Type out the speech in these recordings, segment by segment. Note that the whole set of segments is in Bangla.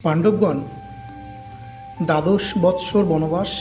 পাণ্ডবগণ দ্বাদশ বৎসর বনবাস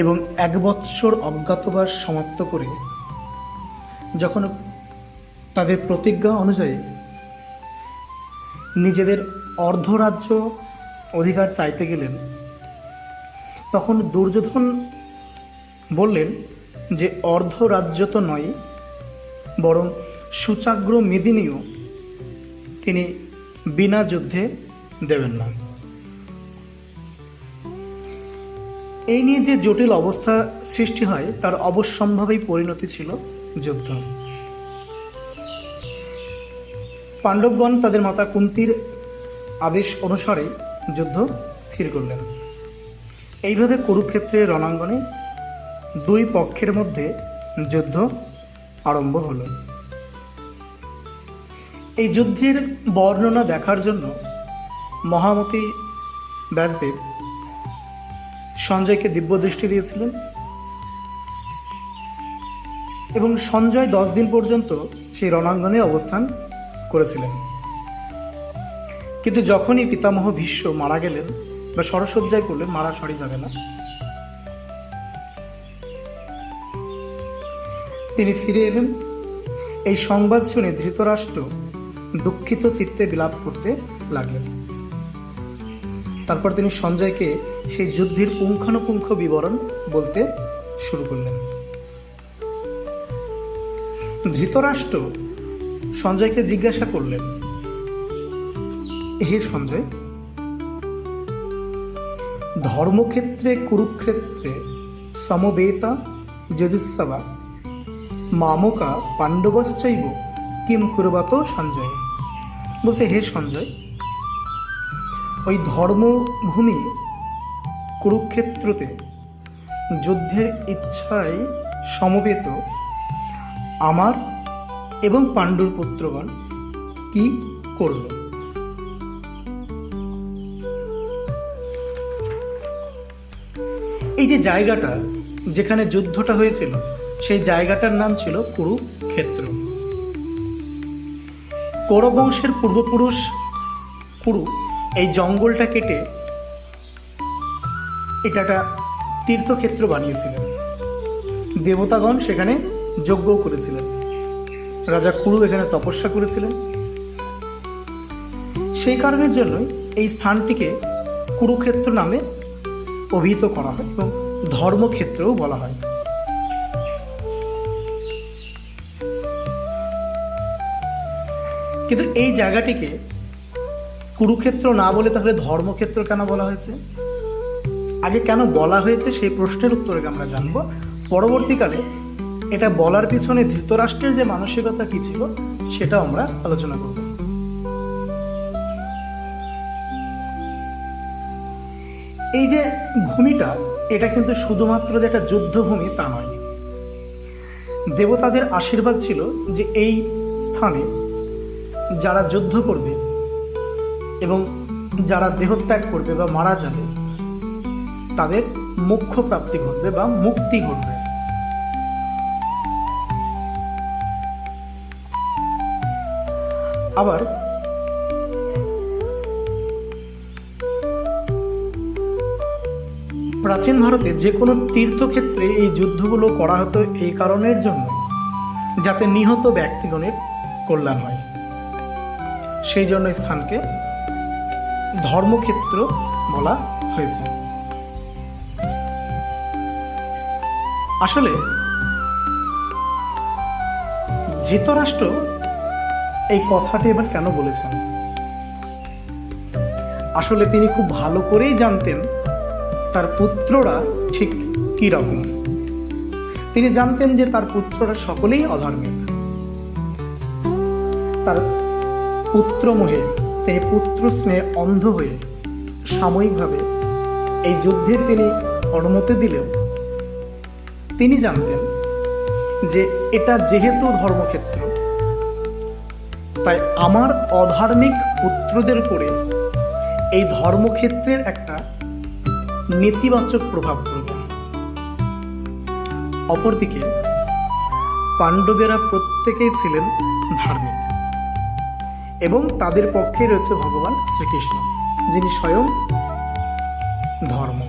এবং 1 বৎসর অজ্ঞাতবাস সমাপ্ত করে যখন তাদের প্রতিজ্ঞা অনুযায়ী নিজেদের অর্ধরাজ্য অধিকার চাইতে গেলেন, তখন দুর্যোধন বললেন যে অর্ধরাজ্য তো নয়, বরং সুচাগ্র মেদিনীও তিনি বিনা যুদ্ধে দেবেন না। এই নিয়ে যে জটিল অবস্থা সৃষ্টি হয় তার অবশ্যম্ভাবী পরিণতি ছিল যুদ্ধ। পাণ্ডবগণ তাদের মাতা কুন্তির আদেশ অনুসারে যুদ্ধ স্থির করলেন। এইভাবে কুরুক্ষেত্রের রণাঙ্গনে দুই পক্ষের মধ্যে যুদ্ধ আরম্ভ হলো। এই যুদ্ধের বর্ণনা দেখার জন্য মহামতি ব্যাসদেব সঞ্জয়কে দিব্য দৃষ্টি দিয়েছিলেন এবং সঞ্জয় 10 দিন পর্যন্ত সেই রণাঙ্গনে অবস্থান করেছিলেন। কিন্তু যখনই পিতামহ ভীষ্ম মারা গেলেন বা শরশয্যায় পড়লেন, মারা সরি যাবে না, তিনি ফিরে এলেন। এই সংবাদ শুনে ধৃতরাষ্ট্র দুঃখিত চিত্তে বিলাপ করতে লাগলেন। তারপর তিনি সঞ্জয়কে সেই যুদ্ধের পুঙ্খানুপুঙ্খ বিবরণ বলতে শুরু করলেন। ধৃতরাষ্ট্র সঞ্জয়কে জিজ্ঞাসা করলেন, হে সঞ্জয়, ধর্মক্ষেত্রে কুরুক্ষেত্রে সমবেতা যজুঃসবা মামকা পাণ্ডবশ্চৈব কিম কুর্বাত সঞ্জয়। বলছে, হে সঞ্জয়, ওই ধর্মভূমি কুরুক্ষেত্রতে যুদ্ধের ইচ্ছায় সমবেত আমার এবং পাণ্ডুর পুত্রগণ কি করল? এই যে জায়গাটা যেখানে যুদ্ধটা হয়েছিল সেই জায়গাটার নাম ছিল কুরুক্ষেত্র। কৌরব বংশের পূর্বপুরুষ কুরু এই জঙ্গলটা কেটে এটা একটা তীর্থক্ষেত্র বানিয়েছিলেন। দেবতাগণ সেখানে যজ্ঞ করেছিলেন, রাজা কুরু এখানে তপস্যা করেছিলেন। সেই কারণের জন্য এই স্থানটিকে কুরুক্ষেত্র নামে অভিহিত করা হয় এবং ধর্মক্ষেত্রও বলা হয়। কিন্তু এই জায়গাটিকে কুরুক্ষেত্র না বলে তাহলে ধর্মক্ষেত্র কেন বলা হয়েছে? আগে কেন বলা হয়েছে সেই প্রশ্নের উত্তরে আমরা জানব। পরবর্তীকালে এটা বলার পিছনে ধৃতরাষ্ট্রের যে মানসিকতা কি ছিল সেটা আমরা আলোচনা করব। এই যে ভূমিটা, এটা কিন্তু শুধুমাত্র যে একটা যুদ্ধভূমি তা নয়। দেবতাদের আশীর্বাদ ছিল যে এই স্থানে যারা যুদ্ধ করবে এবং যারা দেহত্যাগ করবে বা মারা যাবে তাদের মোক্ষ প্রাপ্তি ঘটবে বা মুক্তি ঘটবে। আবার প্রাচীন ভারতে যে কোনো তীর্থক্ষেত্রে এই যুদ্ধগুলো করা হতো এই কারণের জন্য যাতে নিহত ব্যক্তিগণের কল্যাণ হয়। সেই জন্য স্থানকে ধর্মক্ষেত্র বলা হয়েছে। আসলে ধৃতরাষ্ট্র এই কথাটি এবার কেন বলেছেন? আসলে তিনি খুব ভালো করেই জানতেন তার পুত্ররা ঠিক কি রকম। তিনি জানতেন যে তার পুত্ররা সকলেই অধার্মিক। তার পুত্র মোহে তিনি পুত্র স্নেহে অন্ধ হয়ে সাময়িকভাবে এই যুদ্ধের তিনি অনুমতি দিলেও তিনি জানতেন যে এটা যেহেতু ধর্মক্ষেত্র, তাই আমার অধার্মিক পুত্রদের উপরে এই ধর্মক্ষেত্রের একটা নেতিবাচক প্রভাব পড়বে। অপরদিকে পাণ্ডবেরা প্রত্যেকেই ছিলেন ধার্মিক এবং তাদের পক্ষে রয়েছে ভগবান শ্রীকৃষ্ণ, যিনি স্বয়ং ধর্ম।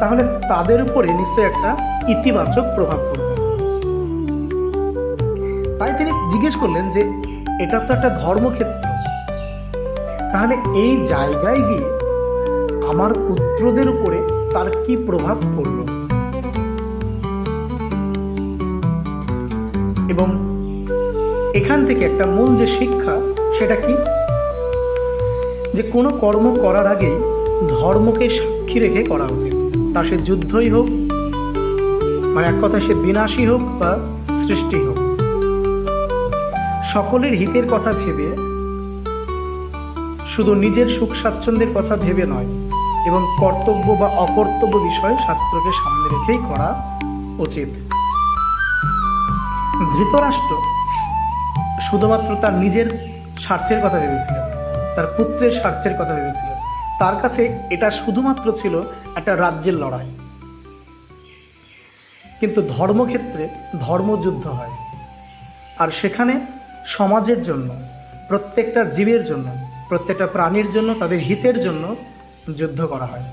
তাহলে তাদের উপরে নিশ্চয়ই একটা ইতিবাচক প্রভাব পড়বে। তাই তিনি জিজ্ঞেস করলেন যে এটা তো একটা ধর্মক্ষেত্র, তাহলে এই জায়গায় গিয়ে আমার পুত্রদের উপরে তার কি প্রভাব পড়ল, এবং এখান থেকে একটা মূল যে শিক্ষা সেটা কি, যে কোনো কর্ম করার আগেই ধর্মকে সাক্ষী রেখে করা উচিত। তা সে যুদ্ধই হোক, মানে এক কথা সে বিনাশী হোক বা সৃষ্টি হোক, সকলের হিতের কথা ভেবে, শুধু নিজের সুখ স্বাচ্ছন্দ্যের কথা ভেবে নয়, এবং কর্তব্য বা অকর্তব্য বিষয় শাস্ত্রকে সামনে রেখেই করা উচিত। ধৃতরাষ্ট্র শুধুমাত্র তার নিজের স্বার্থের কথা ভেবেছিলেন, তার পুত্রের স্বার্থের কথা ভেবেছিলেন। তার কাছে এটা শুধুমাত্র ছিল একটা রাজ্যের লড়াই। কিন্তু ধর্মক্ষেত্রে ধর্মযুদ্ধ হয়, আর সেখানে সমাজের জন্য, প্রত্যেকটা জীবের জন্য, প্রত্যেকটা প্রাণীর জন্য, তাদের হিতের জন্য যুদ্ধ করা হয়।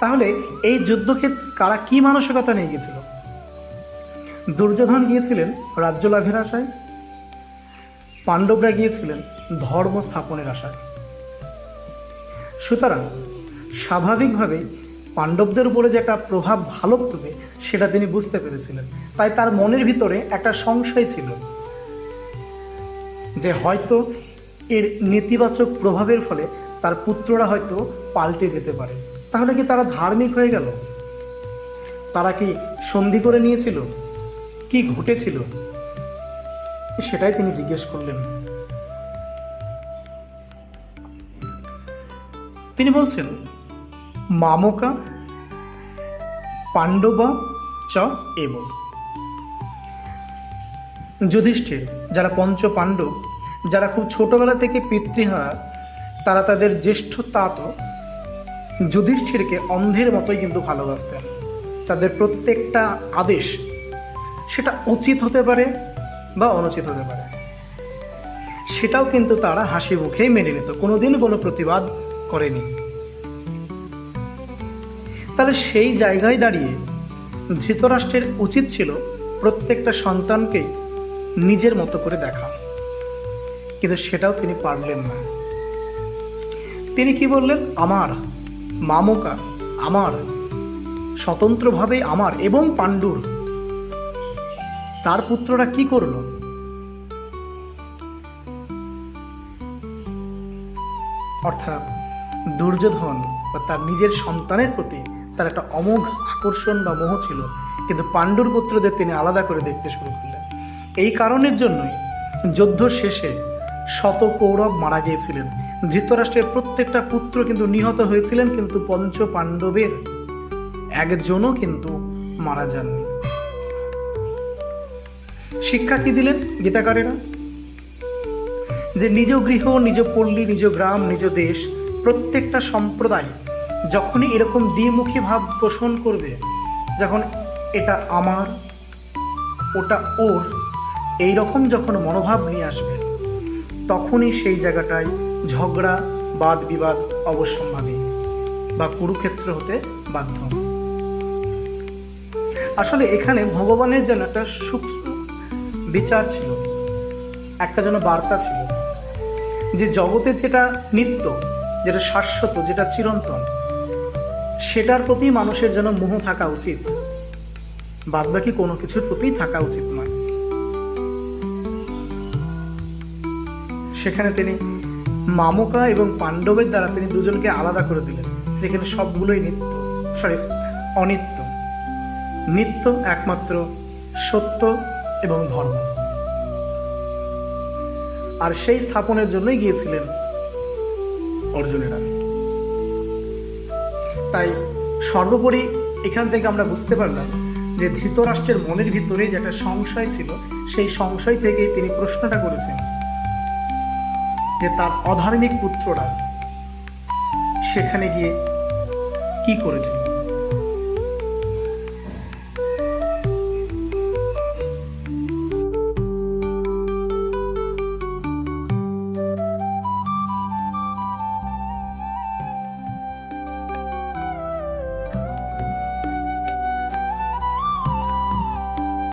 তাহলে এই যুদ্ধক্ষেত্রে কারা কি মানসিকতা নিয়ে গিয়েছিল? দুর্যোধন গিয়েছিলেন রাজ্য লাভের আশায়, পাণ্ডবরা গিয়েছিলেন ধর্ম স্থাপনের আশায়। সুতরাং স্বাভাবিকভাবেই পাণ্ডবদের উপরে যে একটা প্রভাব ভালো পড়বে সেটা তিনি বুঝতে পেরেছিলেন। তাই তার মনের ভিতরে একটা সংশয় ছিল যে হয়তো এর নেতিবাচক প্রভাবের ফলে তার পুত্ররা হয়তো পাল্টে যেতে পারে। তাহলে কি তারা ধার্মিক হয়ে গেল? তারা কি সন্ধি করে নিয়েছিল? কি ঘটেছিল সেটাই তিনি জিজ্ঞেস করলেন। তিনি বলছেন, মামকা পাণ্ডবা চ এব। যুধিষ্ঠির, যারা পঞ্চ পাণ্ডব, যারা খুব ছোটবেলা থেকে পিতৃহারা, তারা তাদের জ্যেষ্ঠ তাত যুধিষ্ঠিরকে অন্ধের মতোই কিন্তু ভালোবাসতেন। তাদের প্রত্যেকটা আদেশ সেটা উচিত হতে পারে বা অনুচিত হতে পারে, সেটাও কিন্তু তারা হাসি মুখেই মেনে নিত, কোনোদিন কোনো প্রতিবাদ করেনি। তাহলে সেই জায়গায় দাঁড়িয়ে ধৃতরাষ্ট্রের উচিত ছিল প্রত্যেকটা সন্তানকেই নিজের মতো করে দেখা, কিন্তু সেটাও তিনি পারলেন না। তিনি কি বললেন? আমার মামকা, আমার স্বতন্ত্রভাবে আমার এবং পাণ্ডুর। তার পুত্ররা কি করল? অর্থাৎ দুর্যোধন বা তার নিজের সন্তানের প্রতি তার একটা অমোঘ আকর্ষণ বা মোহ ছিল, কিন্তু পাণ্ডুর পুত্রদের তিনি আলাদা করে দেখতে শুরু করলেন। এই কারণের জন্যই যুদ্ধ শেষে শত কৌরব মারা গিয়েছিলেন। ধৃতরাষ্ট্রের প্রত্যেকটা পুত্র কিন্তু নিহত হয়েছিলেন, কিন্তু পঞ্চ পাণ্ডবের একজনও কিন্তু মারা যাননি। শিক্ষা কি দিলেন গীতাকারেরা? যে নিজ গৃহ, নিজ পল্লী, নিজ গ্রাম, নিজ দেশ, প্রত্যেকটা সম্প্রদায় যখনই এরকম দ্বিমুখী ভাব পোষণ করবে, যখন এটা আমার ওটা ওর, এই রকম যখন মনোভাব নিয়ে আসবে, তখনই সেই জায়গাটায় ঝগড়া, বাদ বিবাদ অবশ্যম্ভাবী বা কুরুক্ষেত্র হতে বাধ্য। আসলে এখানে ভগবানের যেন একটা সূক্ষ্ম বিচার ছিল, একটা যেন বার্তা ছিল, যে জগতে যেটা নিত্য, যেটা শাশ্বত, যেটা চিরন্তন, সেটার প্রতি মানুষের যেন মোহ থাকা উচিত, বাদবাকি কোনো কিছুর প্রতি থাকা উচিত নয়। সেখানে তিনি মামকা এবং পাণ্ডবের দ্বারা তিনি দুজনকে আলাদা করে দিলেন, যেখানে সবগুলোই অনিত্য। নিত্য একমাত্র সত্য এবং ধর্ম, আর সেই স্থাপনের জন্যই গিয়েছিলেন অর্জুনেরা। তাই সর্বোপরি এখান থেকে আমরা বুঝতে পারলাম যে ধৃতরাষ্ট্রের মনের ভিতরে যে একটা সংশয় ছিল, সেই সংশয় থেকেই তিনি প্রশ্নটা করেছেন যে তার অধার্মিক পুত্ররা সেখানে গিয়ে কি করেছিল।